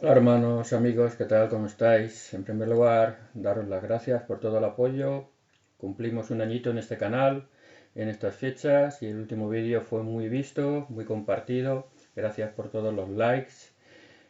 Hola hermanos, amigos, ¿qué tal? ¿Cómo estáis? En primer lugar, daros las gracias por todo el apoyo. Cumplimos un añito en este canal en estas fechas y el último vídeo fue muy visto, muy compartido. Gracias por todos los likes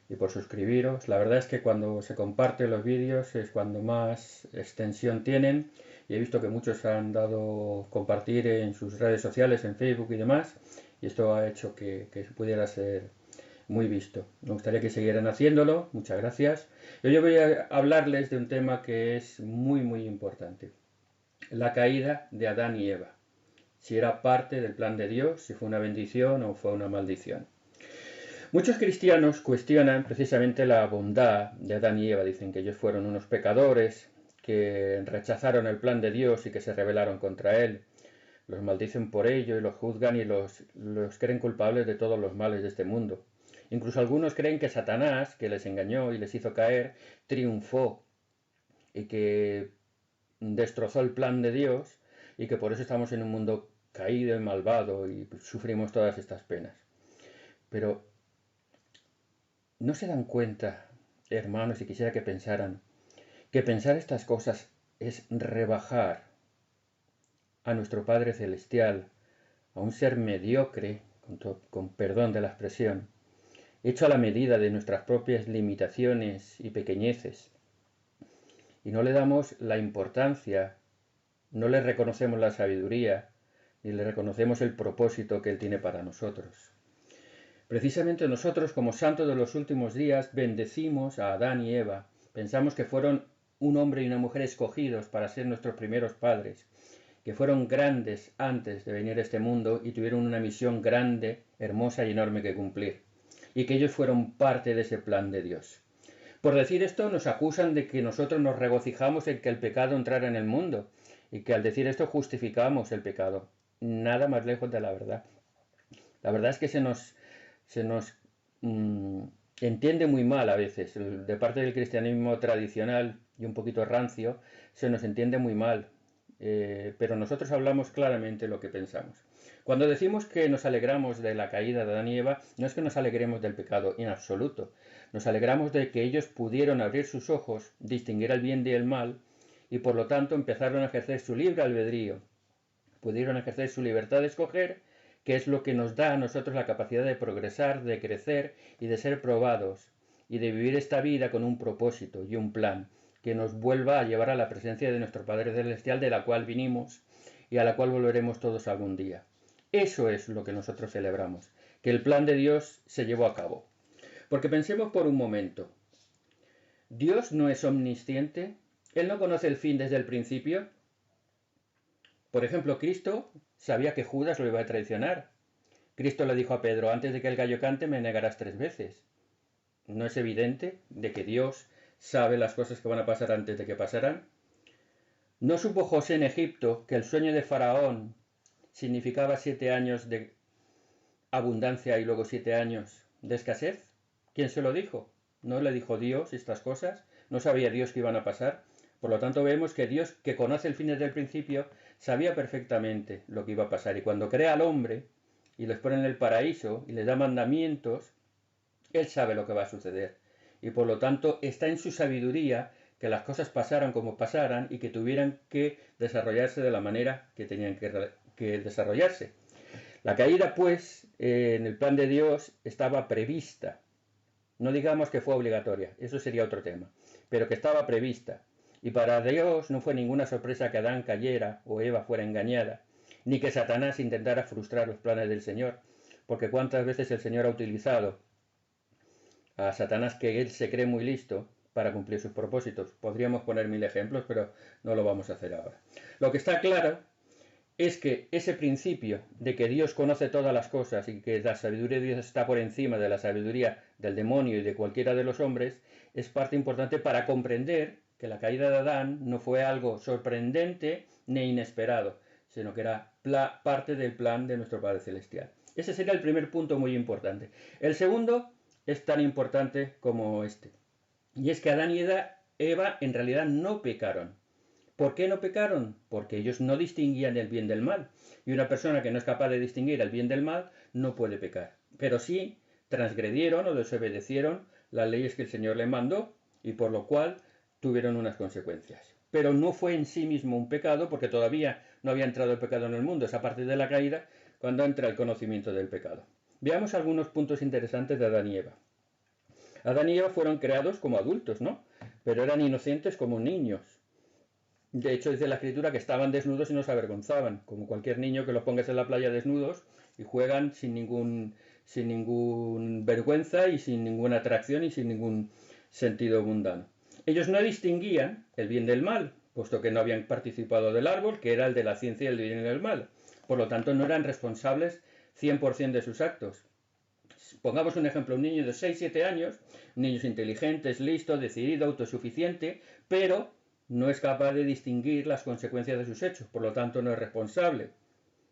y por suscribiros. La verdad es que cuando se comparten los vídeos es cuando más extensión tienen y he visto que muchos han dado compartir en sus redes sociales, en Facebook y demás, y esto ha hecho que pudiera ser muy visto. Me gustaría que siguieran haciéndolo. Muchas gracias. Hoy voy a hablarles de un tema que es muy importante. La caída de Adán y Eva. Si era parte del plan de Dios, si fue una bendición o fue una maldición. Muchos cristianos cuestionan precisamente la bondad de Adán y Eva. Dicen que ellos fueron unos pecadores, que rechazaron el plan de Dios y que se rebelaron contra él. Los maldicen por ello y los juzgan y los creen culpables de todos los males de este mundo. Incluso algunos creen que Satanás, que les engañó y les hizo caer, triunfó y que destrozó el plan de Dios y que por eso estamos en un mundo caído y malvado y sufrimos todas estas penas. Pero no se dan cuenta, hermanos, y quisiera que pensaran, que pensar estas cosas es rebajar a nuestro Padre Celestial, a un ser mediocre, con perdón de la expresión, hecho a la medida de nuestras propias limitaciones y pequeñeces, y no le damos la importancia, no le reconocemos la sabiduría, ni le reconocemos el propósito que Él tiene para nosotros. Precisamente nosotros, como santos de los últimos días, bendecimos a Adán y Eva. Pensamos que fueron un hombre y una mujer escogidos para ser nuestros primeros padres, que fueron grandes antes de venir a este mundo y tuvieron una misión grande, hermosa y enorme que cumplir, y que ellos fueron parte de ese plan de Dios. Por decir esto nos acusan de que nosotros nos regocijamos en que el pecado entrara en el mundo y que al decir esto justificamos el pecado. Nada más lejos de la verdad. La verdad es que se nos entiende muy mal a veces. De parte del cristianismo tradicional y un poquito rancio, se nos entiende muy mal. Pero nosotros hablamos claramente lo que pensamos. Cuando decimos que nos alegramos de la caída de Adán y Eva, no es que nos alegremos del pecado, en absoluto. Nos alegramos de que ellos pudieron abrir sus ojos, distinguir el bien y el mal, y por lo tanto empezaron a ejercer su libre albedrío. Pudieron ejercer su libertad de escoger, que es lo que nos da a nosotros la capacidad de progresar, de crecer y de ser probados, y de vivir esta vida con un propósito y un plan, que nos vuelva a llevar a la presencia de nuestro Padre Celestial, de la cual vinimos y a la cual volveremos todos algún día. Eso es lo que nosotros celebramos, que el plan de Dios se llevó a cabo. Porque pensemos por un momento, ¿Dios no es omnisciente? ¿Él no conoce el fin desde el principio? Por ejemplo, Cristo sabía que Judas lo iba a traicionar. Cristo le dijo a Pedro, antes de que el gallo cante me negarás 3 veces. ¿No es evidente de que Dios sabe las cosas que van a pasar antes de que pasarán? ¿No supo José en Egipto que el sueño de Faraón significaba 7 años de abundancia y luego 7 años de escasez? ¿Quién se lo dijo? ¿No le dijo Dios estas cosas? ¿No sabía Dios que iban a pasar? Por lo tanto vemos que Dios, que conoce el fin desde el principio, sabía perfectamente lo que iba a pasar. Y cuando crea al hombre y les pone en el paraíso y les da mandamientos, Él sabe lo que va a suceder. Y por lo tanto está en su sabiduría que las cosas pasaran como pasaran y que tuvieran que desarrollarse de la manera que tenían que desarrollarse. La caída, pues, en el plan de Dios estaba prevista. No digamos que fue obligatoria, eso sería otro tema, pero que estaba prevista. Y para Dios no fue ninguna sorpresa que Adán cayera o Eva fuera engañada, ni que Satanás intentara frustrar los planes del Señor, porque cuántas veces el Señor ha utilizado a Satanás, que él se cree muy listo, para cumplir sus propósitos. Podríamos poner 1000 ejemplos, pero no lo vamos a hacer ahora. Lo que está claro es que ese principio de que Dios conoce todas las cosas y que la sabiduría de Dios está por encima de la sabiduría del demonio y de cualquiera de los hombres, es parte importante para comprender que la caída de Adán no fue algo sorprendente ni inesperado, sino que era parte del plan de nuestro Padre Celestial. Ese sería el primer punto muy importante. El segundo es tan importante como este, y es que Adán y Eva en realidad no pecaron. ¿Por qué no pecaron? Porque ellos no distinguían el bien del mal. Y una persona que no es capaz de distinguir el bien del mal no puede pecar. Pero sí transgredieron o desobedecieron las leyes que el Señor les mandó y por lo cual tuvieron unas consecuencias. Pero no fue en sí mismo un pecado porque todavía no había entrado el pecado en el mundo. Es a partir de la caída cuando entra el conocimiento del pecado. Veamos algunos puntos interesantes de Adán y Eva. Adán y Eva fueron creados como adultos, ¿no? Pero eran inocentes como niños. De hecho, dice la Escritura que estaban desnudos y no se avergonzaban, como cualquier niño que los pongas en la playa desnudos y juegan sin ningún vergüenza y sin ninguna atracción y sin ningún sentido mundano. Ellos no distinguían el bien del mal, puesto que no habían participado del árbol, que era el de la ciencia del bien y del mal. Por lo tanto, no eran responsables 100% de sus actos. Pongamos un ejemplo, un niño de 6-7 años, un niño inteligente, listo, decidido, autosuficiente, pero no es capaz de distinguir las consecuencias de sus hechos, por lo tanto no es responsable.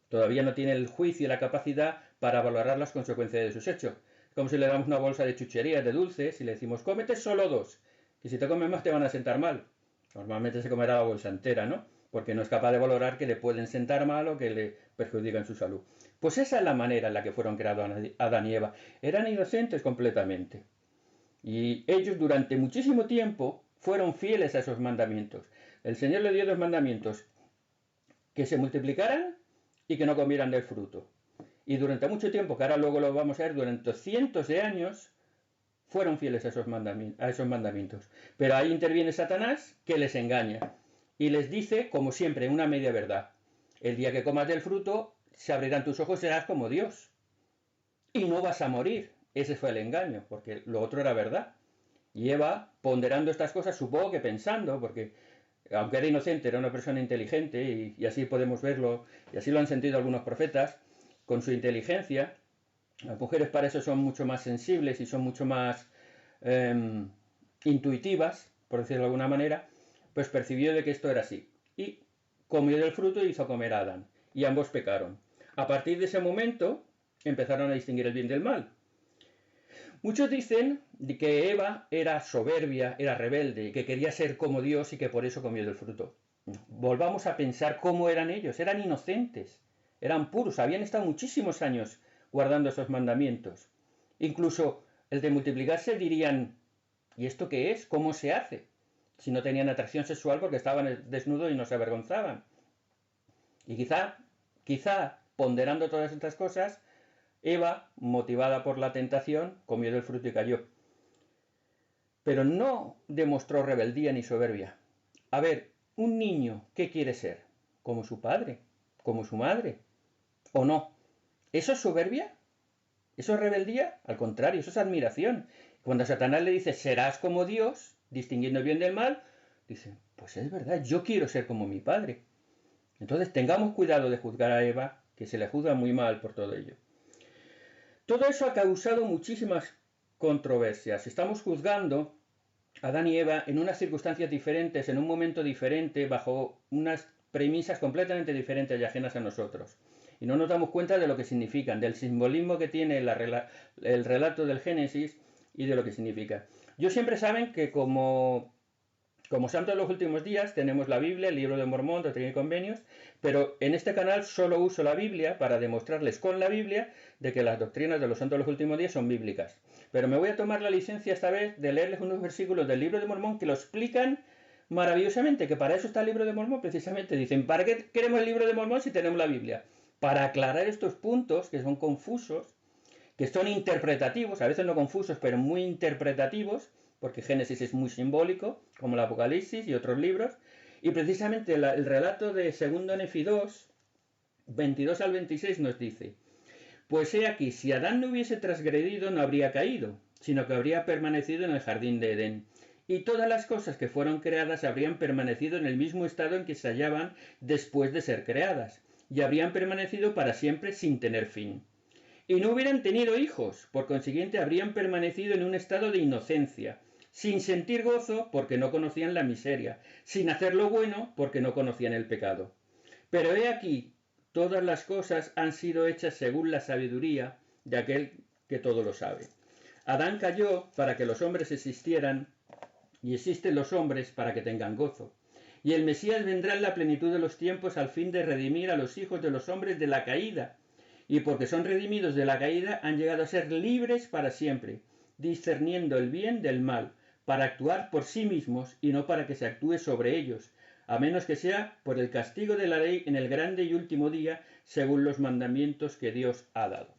Todavía no tiene el juicio y la capacidad para valorar las consecuencias de sus hechos. Es como si le damos una bolsa de chucherías, de dulces, y le decimos, cómete solo 2, que si te comes más te van a sentar mal. Normalmente se comerá la bolsa entera, ¿no? Porque no es capaz de valorar que le pueden sentar mal o que le perjudican su salud. Pues esa es la manera en la que fueron creados Adán y Eva. Eran inocentes completamente. Y ellos durante muchísimo tiempo fueron fieles a esos mandamientos. El Señor le dio 2 mandamientos: que se multiplicaran y que no comieran del fruto. Y durante mucho tiempo, que ahora luego lo vamos a ver, durante cientos de años, fueron fieles a esos mandamientos. Pero ahí interviene Satanás, que les engaña y les dice, como siempre, una media verdad. El día que comas del fruto, se abrirán tus ojos y serás como Dios. Y no vas a morir. Ese fue el engaño, porque lo otro era verdad. Y Eva, ponderando estas cosas, supongo que pensando, porque aunque era inocente, era una persona inteligente, y así podemos verlo, y así lo han sentido algunos profetas, con su inteligencia. Las mujeres para eso son mucho más sensibles y son mucho más intuitivas, por decirlo de alguna manera, pues percibió de que esto era así. Y comió del fruto y hizo comer a Adán. Y ambos pecaron. A partir de ese momento empezaron a distinguir el bien del mal. Muchos dicen que Eva era soberbia, era rebelde, que quería ser como Dios y que por eso comió del fruto. Volvamos a pensar cómo eran ellos. Eran inocentes, eran puros, habían estado muchísimos años guardando esos mandamientos. Incluso el de multiplicarse dirían, ¿y esto qué es? ¿Cómo se hace? Si no tenían atracción sexual porque estaban desnudos y no se avergonzaban. Y quizá, ponderando todas estas cosas, Eva, motivada por la tentación, comió del fruto y cayó. Pero no demostró rebeldía ni soberbia. A ver, un niño, ¿qué quiere ser? ¿Como su padre? ¿Como su madre? ¿O no? ¿Eso es soberbia? ¿Eso es rebeldía? Al contrario, eso es admiración. Cuando Satanás le dice, serás como Dios, distinguiendo el bien del mal, dice, pues es verdad, yo quiero ser como mi padre. Entonces tengamos cuidado de juzgar a Eva, que se le juzga muy mal por todo ello. Todo eso ha causado muchísimas controversias. Estamos juzgando a Adán y Eva en unas circunstancias diferentes, en un momento diferente, bajo unas premisas completamente diferentes y ajenas a nosotros. Y no nos damos cuenta de lo que significan, del simbolismo que tiene el relato del Génesis y de lo que significa. Yo siempre saben que como santo de los últimos días tenemos la Biblia, el libro de Mormón, Doctrina y Convenios, pero en este canal solo uso la Biblia para demostrarles con la Biblia de que las doctrinas de los santos de los últimos días son bíblicas. Pero me voy a tomar la licencia esta vez de leerles unos versículos del libro de Mormón que lo explican maravillosamente, que para eso está el libro de Mormón, precisamente. Dicen, ¿para qué queremos el libro de Mormón si tenemos la Biblia? Para aclarar estos puntos que son confusos, que son interpretativos, a veces no confusos, pero muy interpretativos, porque Génesis es muy simbólico, como el Apocalipsis y otros libros, y precisamente el relato de 2 Nefi 2, 22 al 26 nos dice, pues he aquí, si Adán no hubiese transgredido no habría caído, sino que habría permanecido en el jardín de Edén, y todas las cosas que fueron creadas habrían permanecido en el mismo estado en que se hallaban después de ser creadas, y habrían permanecido para siempre sin tener fin. Y no hubieran tenido hijos, por consiguiente habrían permanecido en un estado de inocencia, sin sentir gozo porque no conocían la miseria, sin hacer lo bueno porque no conocían el pecado. Pero he aquí, todas las cosas han sido hechas según la sabiduría de aquel que todo lo sabe. Adán cayó para que los hombres existieran, y existen los hombres para que tengan gozo. Y el Mesías vendrá en la plenitud de los tiempos al fin de redimir a los hijos de los hombres de la caída, y porque son redimidos de la caída han llegado a ser libres para siempre, discerniendo el bien del mal, para actuar por sí mismos y no para que se actúe sobre ellos, a menos que sea por el castigo de la ley en el grande y último día, según los mandamientos que Dios ha dado.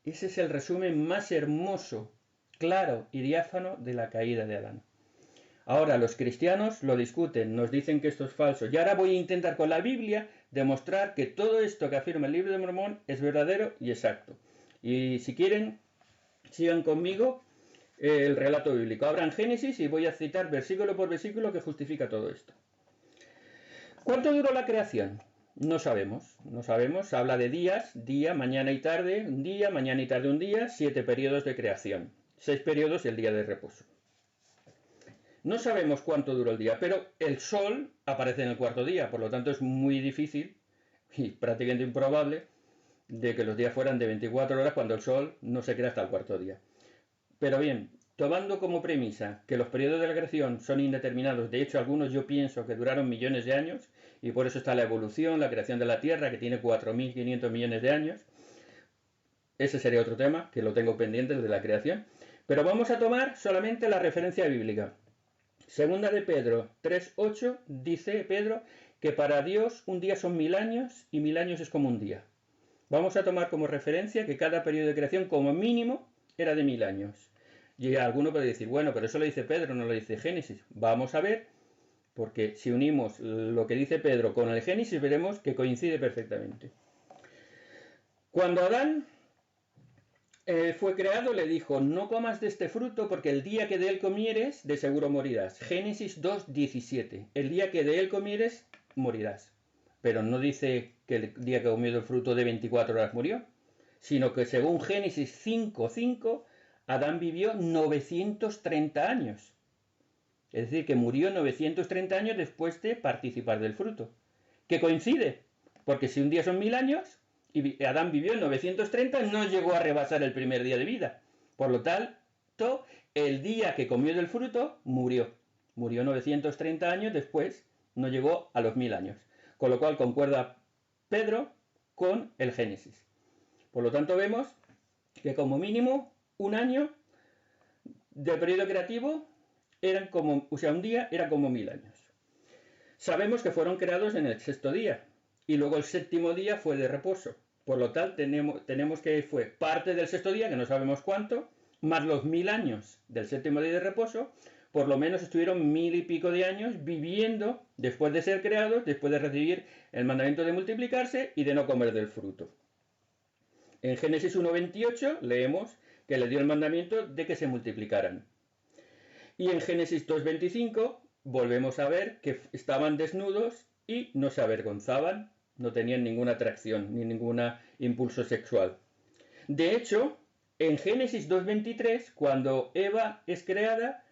Ese es el resumen más hermoso, claro y diáfano de la caída de Adán. Ahora los cristianos lo discuten, nos dicen que esto es falso. Y ahora voy a intentar con la Biblia demostrar que todo esto que afirma el libro de Mormón es verdadero y exacto. Y si quieren, sigan conmigo el relato bíblico. Abran Génesis y voy a citar versículo por versículo que justifica todo esto. ¿Cuánto duró la creación? No sabemos, no sabemos. Habla de días, día, mañana y tarde, un día, mañana y tarde un día, 7 periodos de creación. 6 periodos y el día de reposo. No sabemos cuánto duró el día, pero el sol aparece en el cuarto día, por lo tanto es muy difícil y prácticamente improbable de que los días fueran de 24 horas cuando el sol no se crea hasta el cuarto día. Pero bien, tomando como premisa que los periodos de la creación son indeterminados, de hecho algunos yo pienso que duraron millones de años, y por eso está la evolución, la creación de la Tierra, que tiene 4.500 millones de años. Ese sería otro tema, que lo tengo pendiente, el de la creación. Pero vamos a tomar solamente la referencia bíblica. Segunda de Pedro 3:8 dice Pedro que para Dios un día son 1000 años y 1000 años es como un día. Vamos a tomar como referencia que cada periodo de creación como mínimo era de 1000 años. Y alguno puede decir, bueno, pero eso lo dice Pedro, no lo dice Génesis. Vamos a ver, porque si unimos lo que dice Pedro con el Génesis veremos que coincide perfectamente. Cuando Adán fue creado, le dijo, no comas de este fruto porque el día que de él comieres, de seguro morirás. Génesis 2:17. El día que de él comieres, morirás. Pero no dice que el día que comió el fruto de 24 horas murió, sino que según Génesis 5:5, Adán vivió 930 años. Es decir, que murió 930 años después de participar del fruto. Que coincide, porque si un día son 1000 años, y Adán vivió en 930, no llegó a rebasar el primer día de vida. Por lo tanto, el día que comió del fruto, murió. Murió 930 años después, no llegó a los 1000 años. Con lo cual concuerda Pedro con el Génesis. Por lo tanto, vemos que como mínimo un año de periodo creativo eran como, o sea, un día era como 1000 años. Sabemos que fueron creados en el sexto día. Y luego el séptimo día fue de reposo. Por lo tal, tenemos que fue parte del sexto día, que no sabemos cuánto, más los 1000 años del séptimo día de reposo. Por lo menos estuvieron 1000 y pico de años viviendo después de ser creados, después de recibir el mandamiento de multiplicarse y de no comer del fruto. En Génesis 1:28 leemos que le dio el mandamiento de que se multiplicaran. Y en Génesis 2:25 volvemos a ver que estaban desnudos y no se avergonzaban, no tenían ninguna atracción ni ningún impulso sexual. De hecho, en Génesis 2:23, cuando Eva es creada,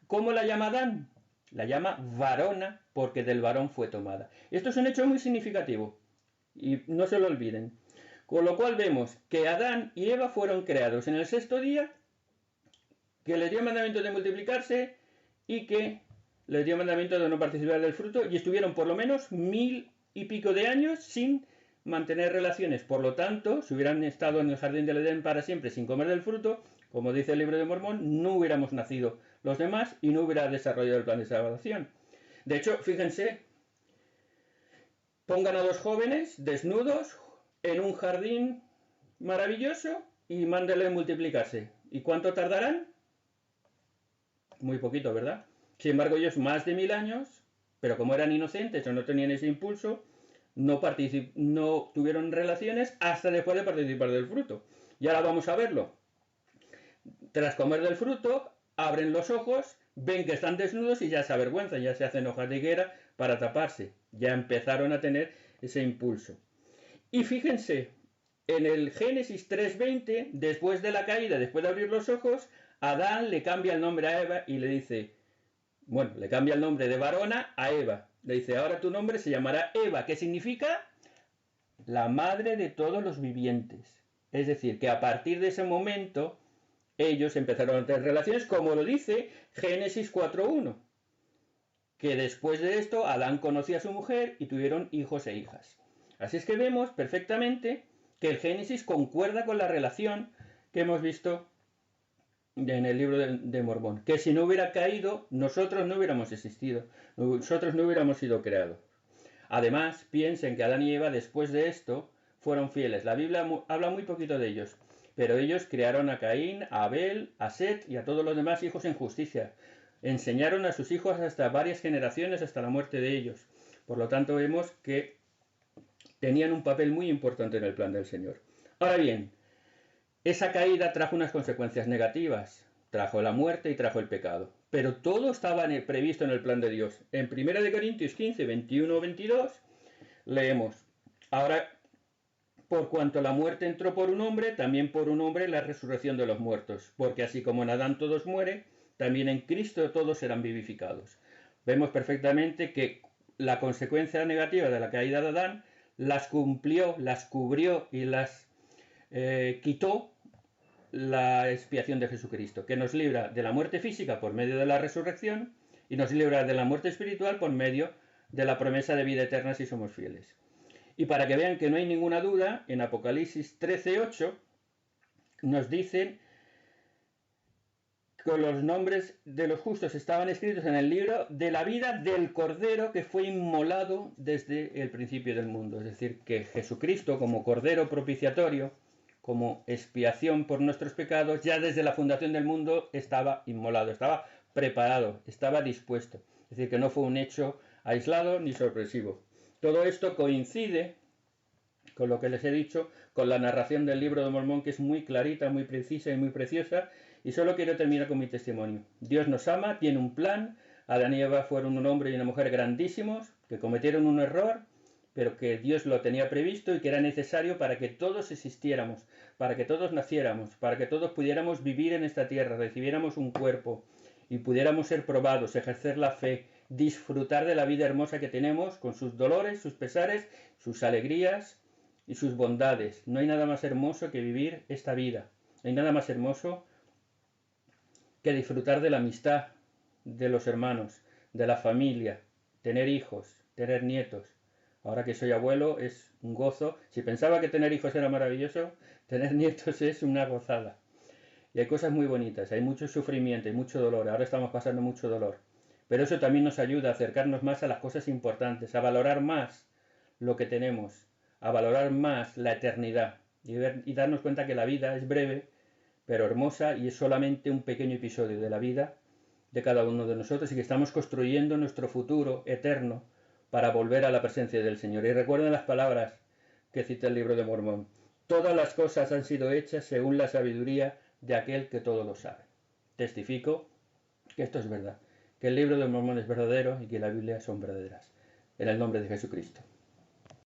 ¿cómo la llama Adán? La llama varona porque del varón fue tomada. Esto es un hecho muy significativo y no se lo olviden. Con lo cual vemos que Adán y Eva fueron creados en el sexto día, que les dio el mandamiento de multiplicarse y que les dio mandamiento de no participar del fruto y estuvieron por lo menos 1000 y pico de años sin mantener relaciones. Por lo tanto, si hubieran estado en el jardín del Edén para siempre sin comer del fruto, como dice el libro de Mormón, no hubiéramos nacido los demás y no hubiera desarrollado el plan de salvación. De hecho, fíjense, pongan a dos jóvenes desnudos en un jardín maravilloso y mándenle multiplicarse. ¿Y cuánto tardarán? Muy poquito, ¿verdad? Sin embargo, ellos más de 1000 años, pero como eran inocentes o no tenían ese impulso, no tuvieron relaciones hasta después de participar del fruto. Y ahora vamos a verlo. Tras comer del fruto, abren los ojos, ven que están desnudos y ya se avergüenzan, ya se hacen hojas de higuera para taparse. Ya empezaron a tener ese impulso. Y fíjense, en el Génesis 3:20, después de la caída, después de abrir los ojos, Adán le cambia el nombre a Eva y le dice, bueno, le cambia el nombre de varona a Eva. Le dice, ahora tu nombre se llamará Eva, que significa la madre de todos los vivientes. Es decir, que a partir de ese momento ellos empezaron a tener relaciones, como lo dice Génesis 4:1, que después de esto Adán conoció a su mujer y tuvieron hijos e hijas. Así es que vemos perfectamente que el Génesis concuerda con la relación que hemos visto en el libro de Mormón, que si no hubiera caído, nosotros no hubiéramos existido, nosotros no hubiéramos sido creados. Además, piensen que Adán y Eva después de esto fueron fieles. La Biblia habla muy poquito de ellos, pero ellos crearon a Caín, a Abel, a Set y a todos los demás hijos en justicia. Enseñaron a sus hijos hasta varias generaciones, hasta la muerte de ellos. Por lo tanto, vemos que tenían un papel muy importante en el plan del Señor. Ahora bien, esa caída trajo unas consecuencias negativas. Trajo la muerte y trajo el pecado. Pero todo estaba previsto en el plan de Dios. En 1 Corintios 15, 21-22 leemos: ahora, por cuanto la muerte entró por un hombre, también por un hombre la resurrección de los muertos. Porque así como en Adán todos mueren, también en Cristo todos serán vivificados. Vemos perfectamente que la consecuencia negativa de la caída de Adán las cumplió, las cubrió y las quitó la expiación de Jesucristo, que nos libra de la muerte física por medio de la resurrección y nos libra de la muerte espiritual por medio de la promesa de vida eterna si somos fieles. Y para que vean que no hay ninguna duda, en Apocalipsis 13:8 nos dicen que los nombres de los justos estaban escritos en el libro de la vida del Cordero que fue inmolado desde el principio del mundo. Es decir, que Jesucristo, como Cordero propiciatorio, como expiación por nuestros pecados, ya desde la fundación del mundo estaba inmolado, estaba preparado, estaba dispuesto. Es decir, que no fue un hecho aislado ni sorpresivo. Todo esto coincide con lo que les he dicho, con la narración del libro de Mormón, que es muy clarita, muy precisa y muy preciosa. Y solo quiero terminar con mi testimonio. Dios nos ama, tiene un plan. Adán y Eva fueron un hombre y una mujer grandísimos, que cometieron un error, pero que Dios lo tenía previsto y que era necesario para que todos existiéramos, para que todos naciéramos, para que todos pudiéramos vivir en esta tierra, recibiéramos un cuerpo y pudiéramos ser probados, ejercer la fe, disfrutar de la vida hermosa que tenemos, con sus dolores, sus pesares, sus alegrías y sus bondades. No hay nada más hermoso que vivir esta vida. No hay nada más hermoso que disfrutar de la amistad de los hermanos, de la familia, tener hijos, tener nietos. Ahora que soy abuelo es un gozo. Si pensaba que tener hijos era maravilloso, tener nietos es una gozada. Y hay cosas muy bonitas, hay mucho sufrimiento, hay mucho dolor. Ahora estamos pasando mucho dolor. Pero eso también nos ayuda a acercarnos más a las cosas importantes, a valorar más lo que tenemos, a valorar más la eternidad y darnos cuenta que la vida es breve, pero hermosa, y es solamente un pequeño episodio de la vida de cada uno de nosotros y que estamos construyendo nuestro futuro eterno para volver a la presencia del Señor. Y recuerden las palabras que cita el libro de Mormón: todas las cosas han sido hechas según la sabiduría de aquel que todo lo sabe. Testifico que esto es verdad, que el libro de Mormón es verdadero y que la Biblia son verdaderas. En el nombre de Jesucristo.